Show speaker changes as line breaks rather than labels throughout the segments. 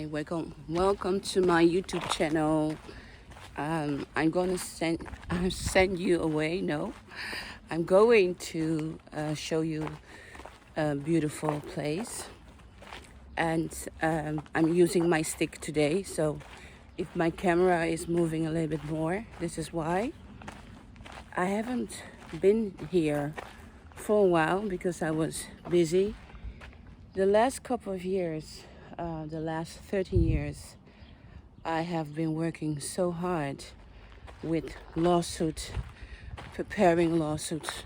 Hi, welcome to my YouTube channel. I'm gonna send you away. No, I'm going to show you a beautiful place, and I'm using my stick today. So, if my camera is moving a little bit more, this is why. I haven't been here for a while because I was busy. The last couple of years, the last 13 years, I have been working so hard with preparing lawsuits,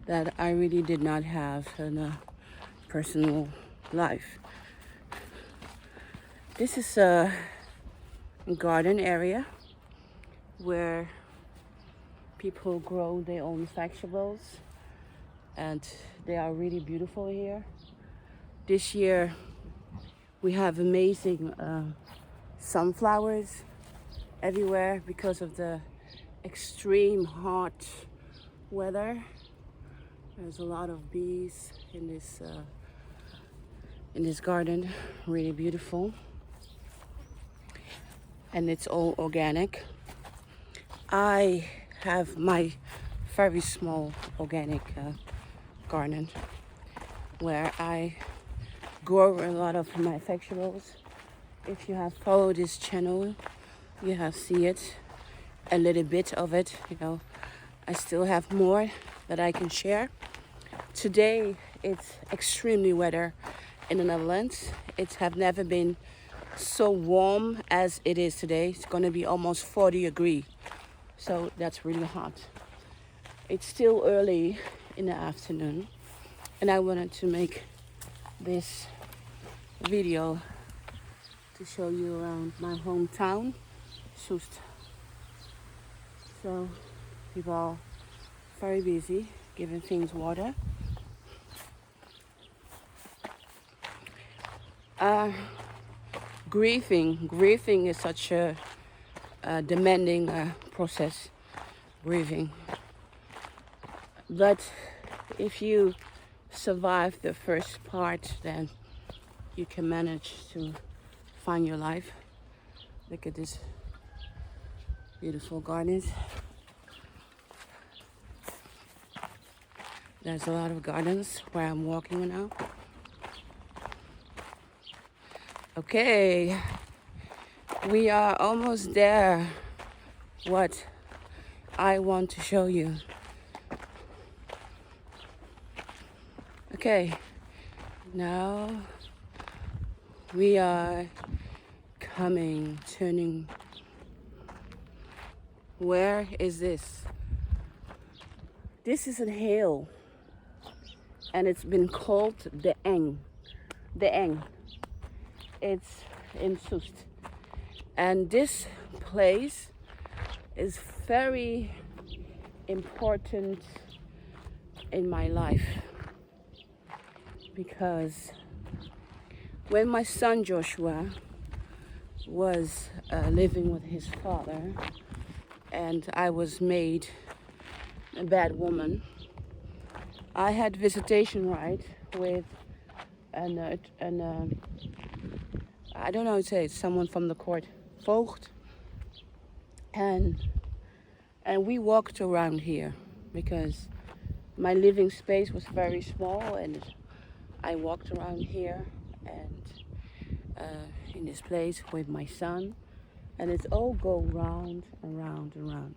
that I really did not have a personal life. This is a garden area where people grow their own vegetables, and they are really beautiful here. This year we have amazing sunflowers everywhere because of the extreme hot weather. There's a lot of bees in this garden, really beautiful, and it's all organic. I have my very small organic garden where I grow a lot of my vegetables. If you have followed this channel, you have seen it, a little bit of it. I still have more that I can share. Today it's extremely weather in the Netherlands. It have never been so warm as it is today. It's going to be almost 40 degrees, so that's really hot. It's still early in the afternoon, and I wanted to make this video to show you around my hometown, Soest. So people are very busy giving things water. Grieving is such a demanding process, grieving. But if you survive the first part, then you can manage to find your life. Look at this beautiful gardens. There's a lot of gardens where I'm walking now. Okay, we are almost there. What I want to show you. Okay, now we are turning. Where is this? This is a hill, and it's been called the Eng. The Eng. It's in Soest. And this place is very important in my life, because when my son Joshua was living with his father, and I was made a bad woman, I had visitation right with I don't know how to say it, someone from the court, voogd, and we walked around here because my living space was very small, and I walked around here and in this place with my son, and it's all go round and round and round.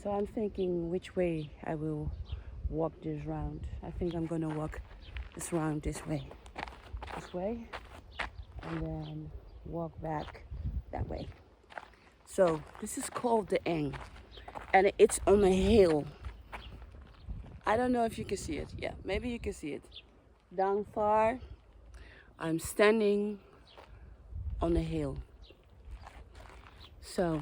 So I'm thinking which way I will walk this round. I think I'm gonna walk this round this way, and then walk back that way. So this is called the Eng, and it's on a hill. I don't know if you can see it. Yeah, maybe you can see it. Down far, I'm standing on a hill. So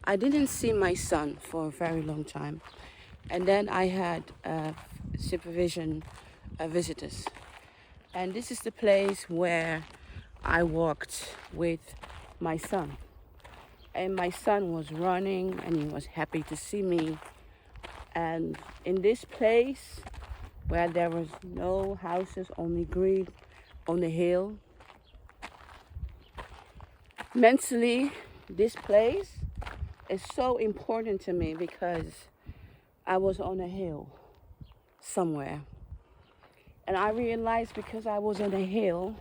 I didn't see my son for a very long time, and then I had supervision visitors, and this is the place where I walked with my son, and my son was running and he was happy to see me. And in this place where there was no houses, only green on the hill, Mentally, this place is so important to me because I was on a hill somewhere. And I realized because I was on a hill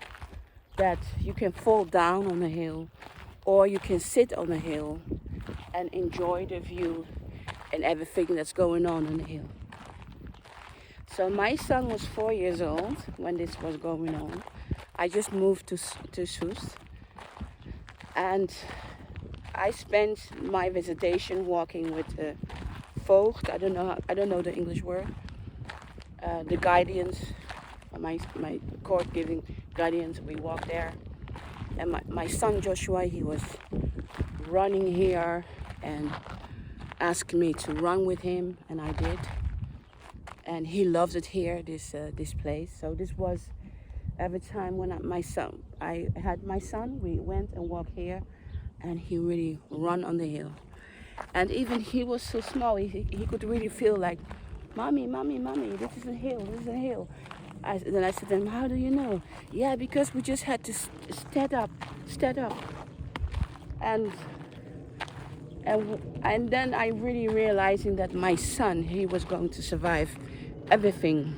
that you can fall down on a hill or you can sit on a hill and enjoy the view and everything that's going on the hill. So my son was 4 years old when this was going on. I just moved to Soest, and I spent my visitation walking with the voogd. I don't know the English word. The guardians, my court giving guardians. We walked there, and my son Joshua, he was running here and asked me to run with him, and I did. And he loves it here, this place. So this was every time when I had my son, we went and walked here, and he really run on the hill. And even he was so small, he could really feel like, mommy, mommy, mommy, this is a hill, this is a hill. Then I said to him, how do you know? Yeah, because we just had to stand up. And then I really realizing that my son, he was going to survive everything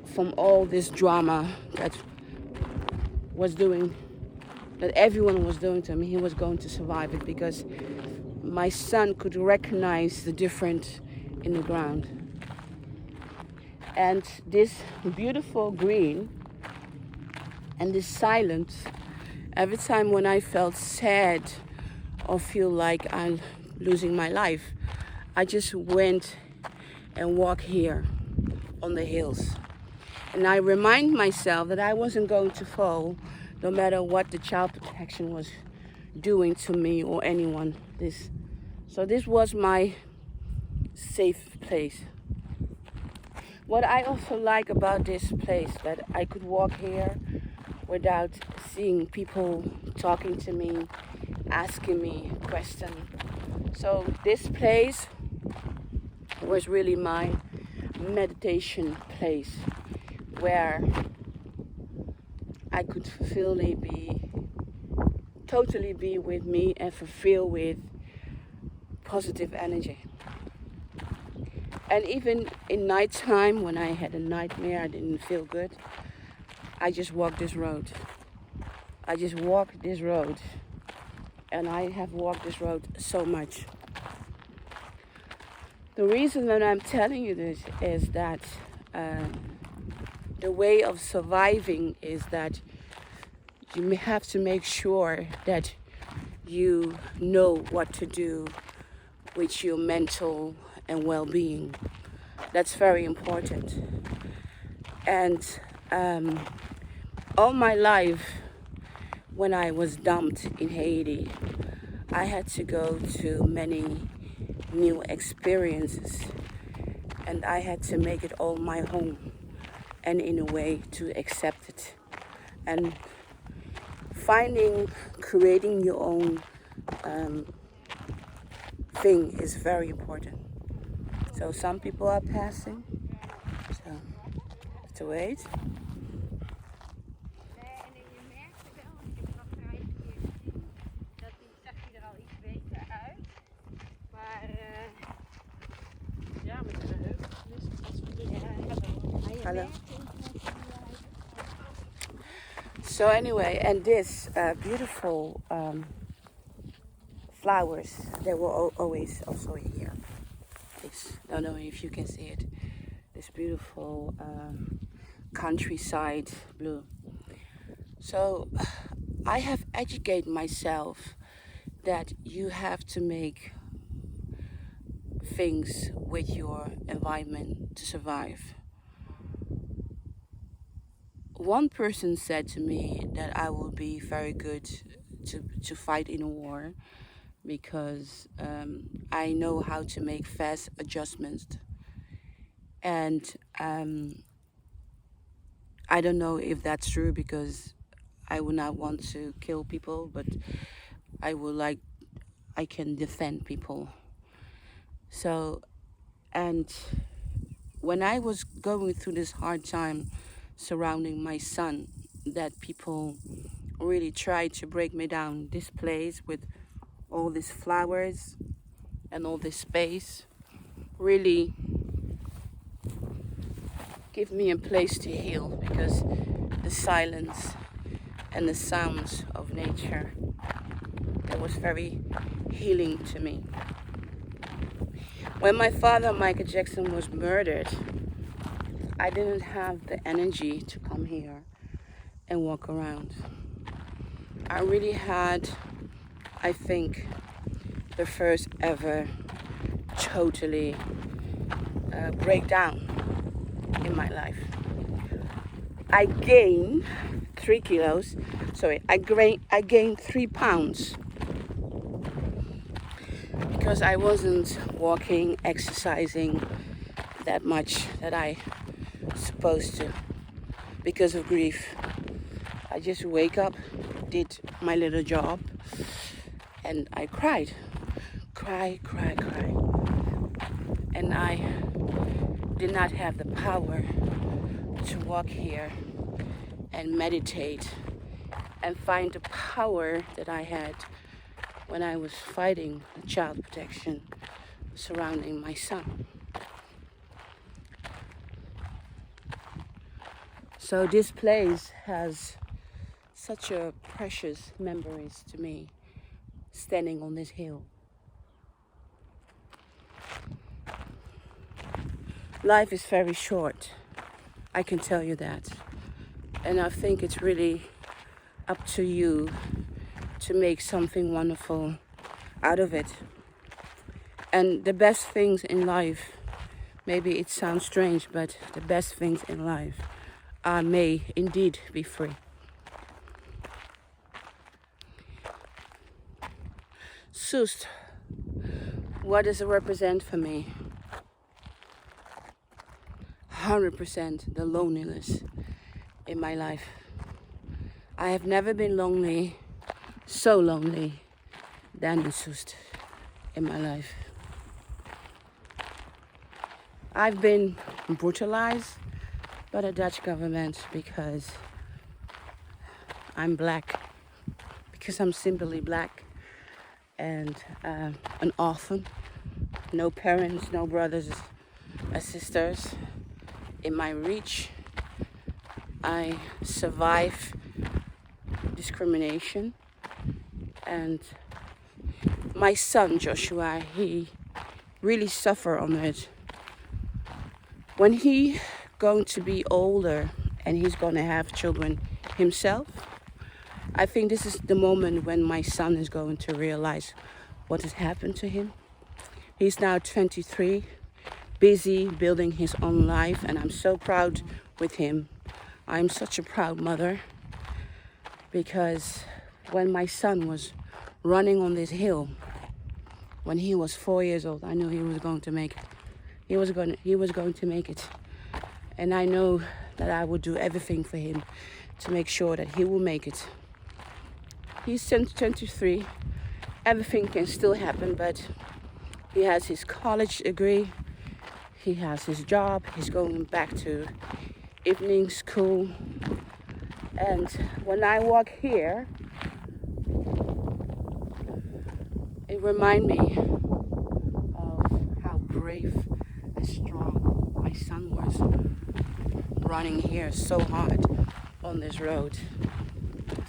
from all this drama that everyone was doing to me. He was going to survive it because my son could recognize the difference in the ground. And this beautiful green and this silence, every time when I felt sad or feel like I'm losing my life, I just went and walked here on the hills. And I remind myself that I wasn't going to fall no matter what the child protection was doing to me or anyone. So this was my safe place. What I also like about this place, that I could walk here without seeing people talking to me, asking me questions. So this place was really my meditation place where I could totally be with me and fulfill with positive energy. And even in nighttime, when I had a nightmare, I didn't feel good, I just walked this road. And I have walked this road so much. The reason that I'm telling you this is that the way of surviving is that you have to make sure that you know what to do with your mental and well-being. That's very important. And all my life, when I was dumped in Haiti, I had to go to many new experiences, and I had to make it all my home, and in a way to accept it. And creating your own thing is very important. So some people are passing, so to wait. Hello. So anyway, and this beautiful flowers, they were always also here. I don't know if you can see it. This beautiful countryside blue. So I have educated myself that you have to make things with your environment to survive. One person said to me that I will be very good to fight in a war because I know how to make fast adjustments. And I don't know if that's true because I would not want to kill people, but I can defend people. So, and when I was going through this hard time surrounding my son, that people really tried to break me down. This place with all these flowers and all this space really give me a place to heal, because the silence and the sounds of nature, that was very healing to me. When my father, Michael Jackson, was murdered, I didn't have the energy to come here and walk around. I really had, I think, the first ever totally breakdown in my life. I gained 3 kilos. Sorry, I gained 3 pounds because I wasn't walking, exercising that much that I supposed to because of grief. I just wake up, did my little job, and I cried. Cry. And I did not have the power to walk here and meditate and find the power that I had when I was fighting child protection surrounding my son. So this place has such a precious memories to me, standing on this hill. Life is very short, I can tell you that. And I think it's really up to you to make something wonderful out of it. And the best things in life, maybe it sounds strange, but the best things in life may indeed be free. Soest, what does it represent for me? 100% the loneliness in my life. I have never been lonely, so lonely, than in Soest in my life. I've been brutalized by the Dutch government because I'm black, because I'm simply black, and an orphan, no parents, no brothers or sisters in my reach. I survive discrimination, and my son Joshua, he really suffer on it. When he going to be older and he's going to have children himself, I think this is the moment when my son is going to realize what has happened to him. He's now 23, busy building his own life, and I'm so proud with him. I'm such a proud mother, because when my son was running on this hill, when he was 4 years old, I knew he was going to make it. He was going to make it. And I know that I would do everything for him to make sure that he will make it. He's 23. Everything can still happen, but he has his college degree. He has his job. He's going back to evening school. And when I walk here, it reminds me of how brave and strong my son was running here so hard on this road,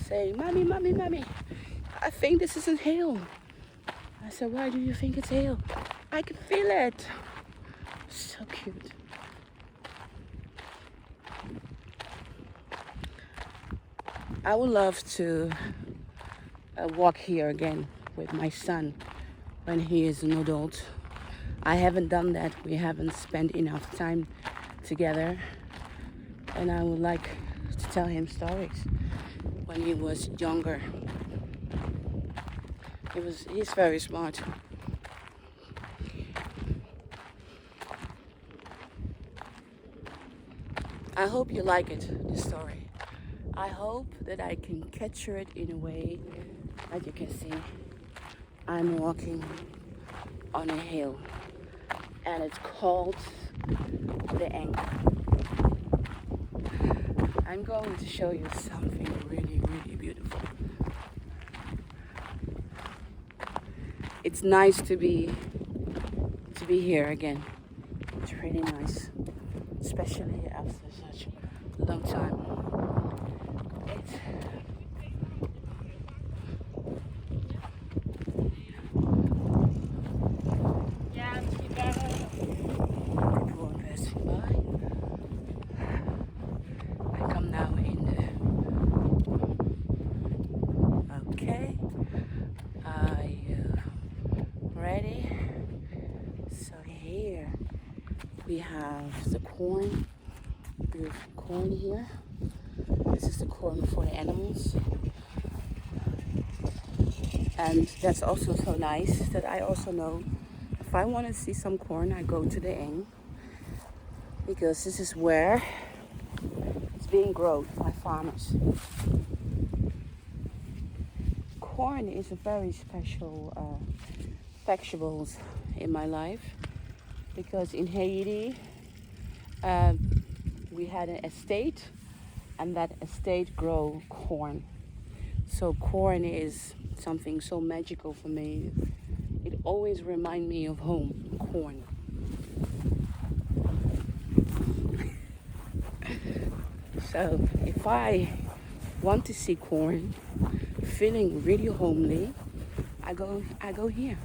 saying, "Mommy, mommy, mommy, I think this isn't hail." I said, "Why do you think it's hail?" "I can feel it." So cute. I would love to walk here again with my son when he is an adult. I haven't done that. We haven't spent enough time together. And I would like to tell him stories when he was younger. He's very smart. I hope you like it, this story. I hope that I can capture it in a way that you can see I'm walking on a hill, and it's called the anchor. I'm going to show you something really, really beautiful. it's nice to be here again. It's really nice, especially after such a long time. It's people are passing by. I come now in the okay. Ready? So here we have the corn, beautiful corn here. This is the corn for the animals. And that's also so nice that I also know if I want to see some corn, I go to the eng, because this is where it's being grown by farmers. Corn is a very special vegetables in my life, because in Haiti we had an estate, and that estate grow corn. So corn is something so magical for me. It always reminds me of home, corn. So if I want to see corn feeling really homely, I go here.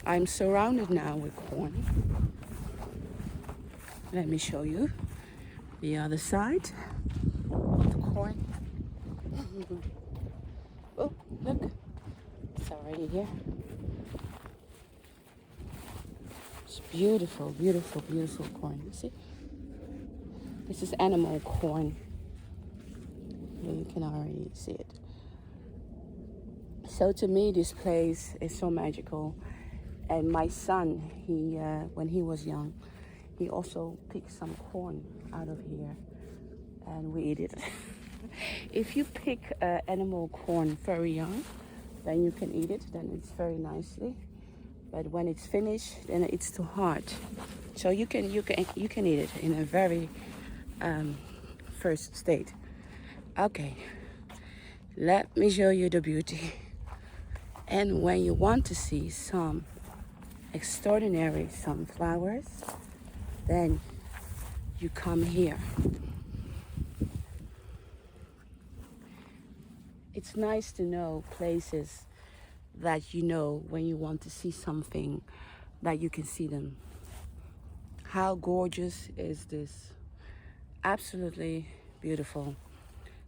I'm surrounded now with corn. Let me show you the other side of the corn. Oh, look, it's already here. It's beautiful, beautiful, beautiful corn. You see? This is animal corn. You can already see it. So to me, this place is so magical. And my son, when he was young, he also picked some corn out of here, and we eat it. If you pick animal corn very young, then you can eat it. Then it's very nicely. But when it's finished, then it's too hard. So you can eat it in a very first state. Okay, let me show you the beauty. And when you want to see some extraordinary sunflowers, then you come here. It's nice to know places that you know when you want to see something, that you can see them. How gorgeous is this? Absolutely beautiful.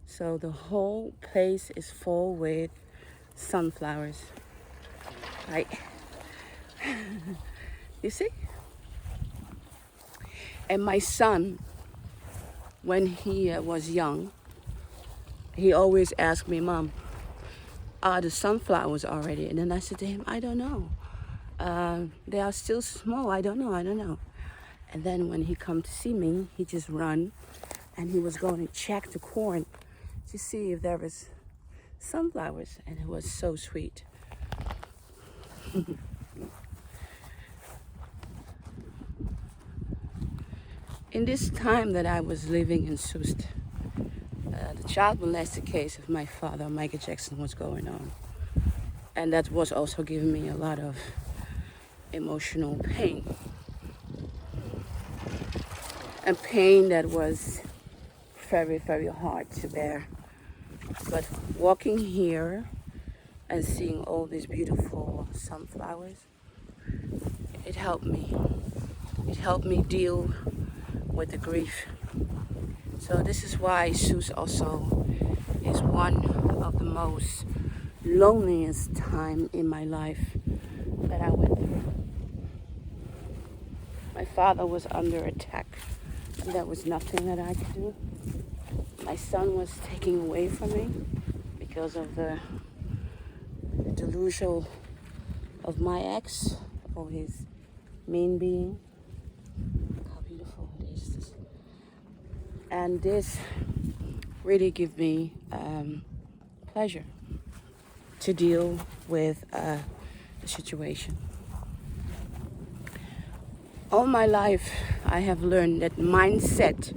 So the whole place is full with sunflowers. Right? You see? And my son, when he was young, he always asked me, Mom, are the sunflowers already? And then I said to him, I don't know. They are still small. I don't know. And then when he come to see me, he just run, and he was going to check the corn to see if there was sunflowers, and it was so sweet. In this time that I was living in Soest, the child molested case of my father, Michael Jackson, was going on. And that was also giving me a lot of emotional pain. And pain that was very, very hard to bear. But walking here and seeing all these beautiful sunflowers, it helped me. It helped me deal with the grief. So this is why Soest also is one of the most loneliest time in my life that I went through. My father was under attack, and there was nothing that I could do. My son was taken away from me because of the delusion of my ex, or his mean being. Look how beautiful it is. And this really gave me pleasure to deal with the situation. All my life, I have learned that mindset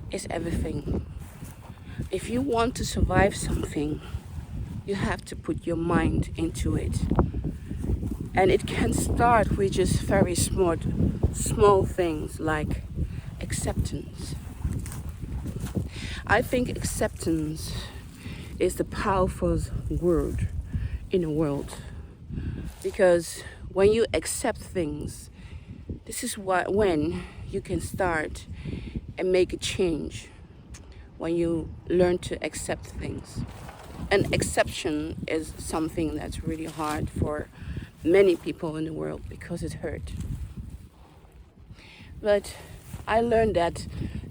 is everything. If you want to survive something, you have to put your mind into it. And it can start with just very small things like acceptance. I think acceptance is the powerful word in the world, because when you accept things, this is when you can start and make a change, when you learn to accept things. And exception is something that's really hard for many people in the world because it hurt. But I learned that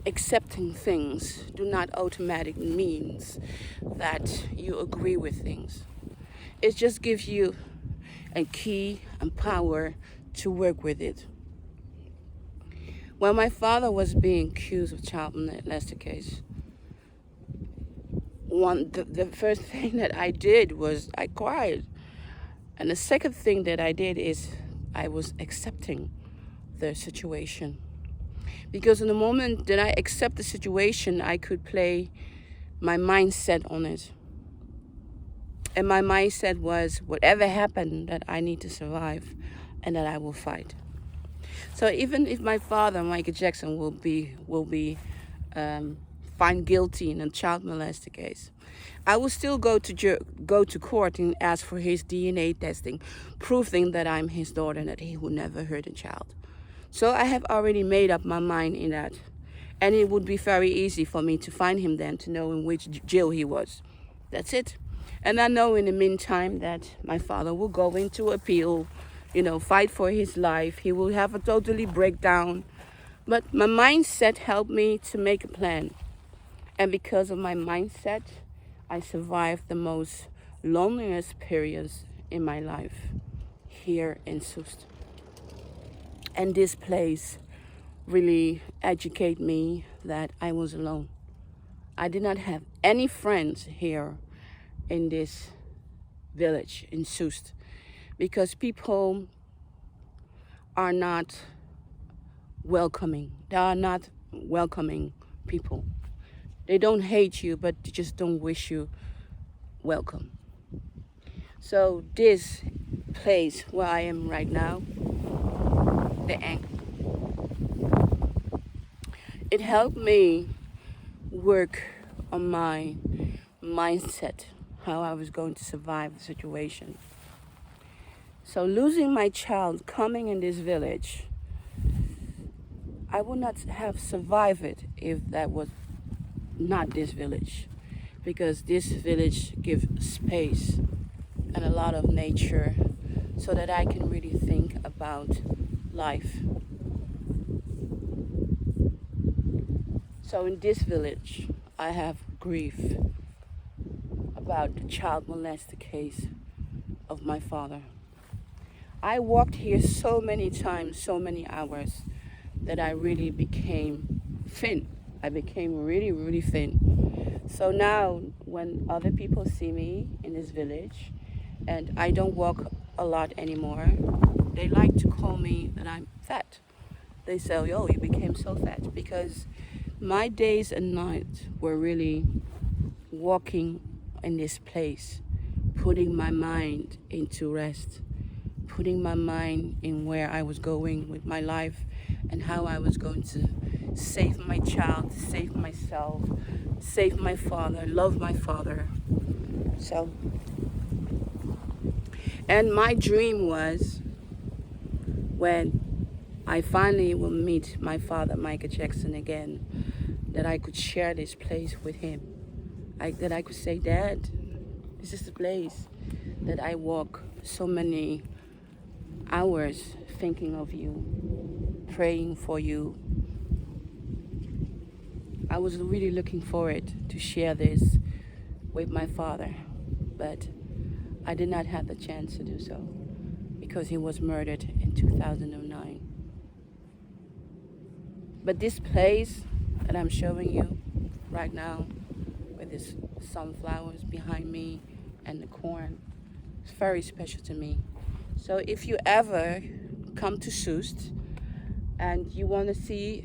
accepting things do not automatically means that you agree with things. It just gives you a key and power to work with it. When my father was being accused of child molestation case, the first thing that I did was I cried. And the second thing that I did is I was accepting the situation. Because in the moment that I accept the situation, I could play my mindset on it. And my mindset was, whatever happened, that I need to survive and that I will fight. So even if my father, Michael Jackson, will be found guilty in a child molestation case, I will still go to court and ask for his DNA testing, proving that I'm his daughter and that he would never hurt a child. So I have already made up my mind in that. And it would be very easy for me to find him then, to know in which jail he was. That's it. And I know in the meantime that my father will go into appeal, fight for his life. He will have a totally breakdown. But my mindset helped me to make a plan. And because of my mindset, I survived the most loneliest periods in my life here in Soest. And this place really educated me that I was alone. I did not have any friends here in this village in Soest, because people are not welcoming. They are not welcoming people. They don't hate you, but they just don't wish you welcome. So this place where I am right now, the Hague, it helped me work on my mindset, how I was going to survive the situation. So losing my child, coming in this village, I would not have survived it if that was not this village, because this village gives space and a lot of nature so that I can really think about life. So in this village, I have grief about the child molestation case of my father. I walked here so many times, so many hours, that I really became thin. I became really, really thin. So now when other people see me in this village and I don't walk a lot anymore, they like to call me that I'm fat. They say, oh, you became so fat, because my days and nights were really walking in this place, putting my mind into rest, putting my mind in where I was going with my life and how I was going to save my child, save myself, save my father, love my father. So, and my dream was, when I finally will meet my father, Michael Jackson, again, that I could share this place with him. That I could say, Dad, this is the place that I walk so many hours thinking of you, praying for you. I was really looking forward to share this with my father, but I did not have the chance to do so because he was murdered in 2009. But this place that I'm showing you right now, with these sunflowers behind me and the corn, it's very special to me. So if you ever come to Soest and you want to see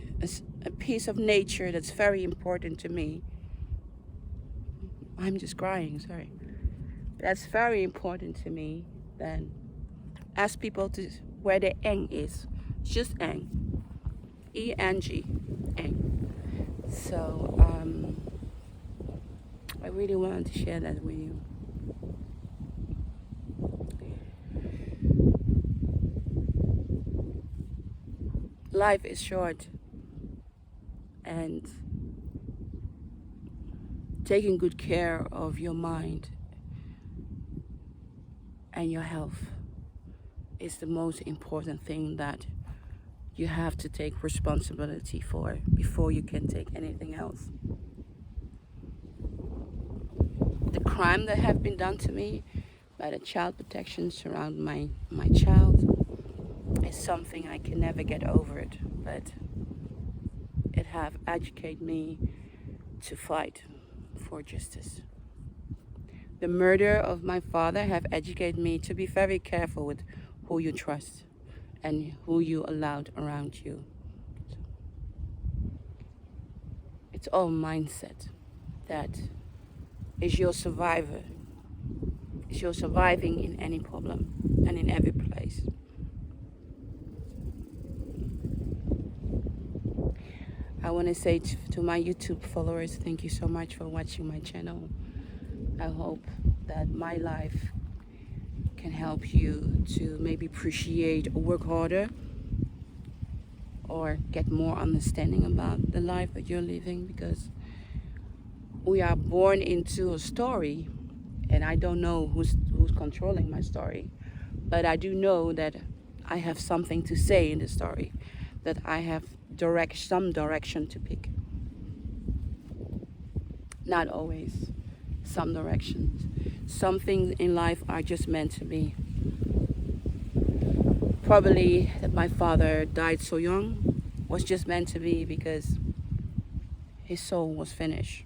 a piece of nature that's very important to me, I'm just crying, sorry. That's very important to me, then ask people to where the eng is. It's just eng. E-N-G. Eng. So I really wanted to share that with you. Life is short, and taking good care of your mind and your health is the most important thing that you have to take responsibility for before you can take anything else. The crime that have been done to me by the child protection surround my child is something I can never get over it, but it have educated me to fight for justice. The murder of my father have educated me to be very careful with who you trust and who you allowed around you. It's all mindset that is your survivor. Is your surviving in any problem and in every place. I want to say to my YouTube followers, thank you so much for watching my channel. I hope that my life can help you to maybe appreciate or work harder or get more understanding about the life that you're living, because we are born into a story, and I don't know who's controlling my story, but I do know that I have something to say in the story, that I have some direction to pick. Not always, some directions. Some things in life are just meant to be. Probably that my father died so young was just meant to be, because his soul was finished.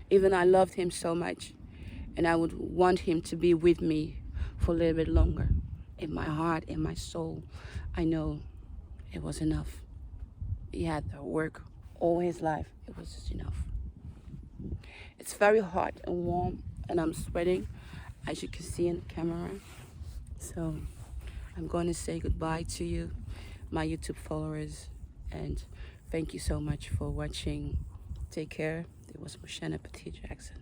Even I loved him so much, and I would want him to be with me for a little bit longer. In my heart, in my soul, I know it was enough. He had to work all his life. It was just enough. It's very hot and warm, and I'm sweating, as you can see in the camera. So I'm going to say goodbye to you, my YouTube followers, and thank you so much for watching. Take care. It was Mocienne Petit Jackson.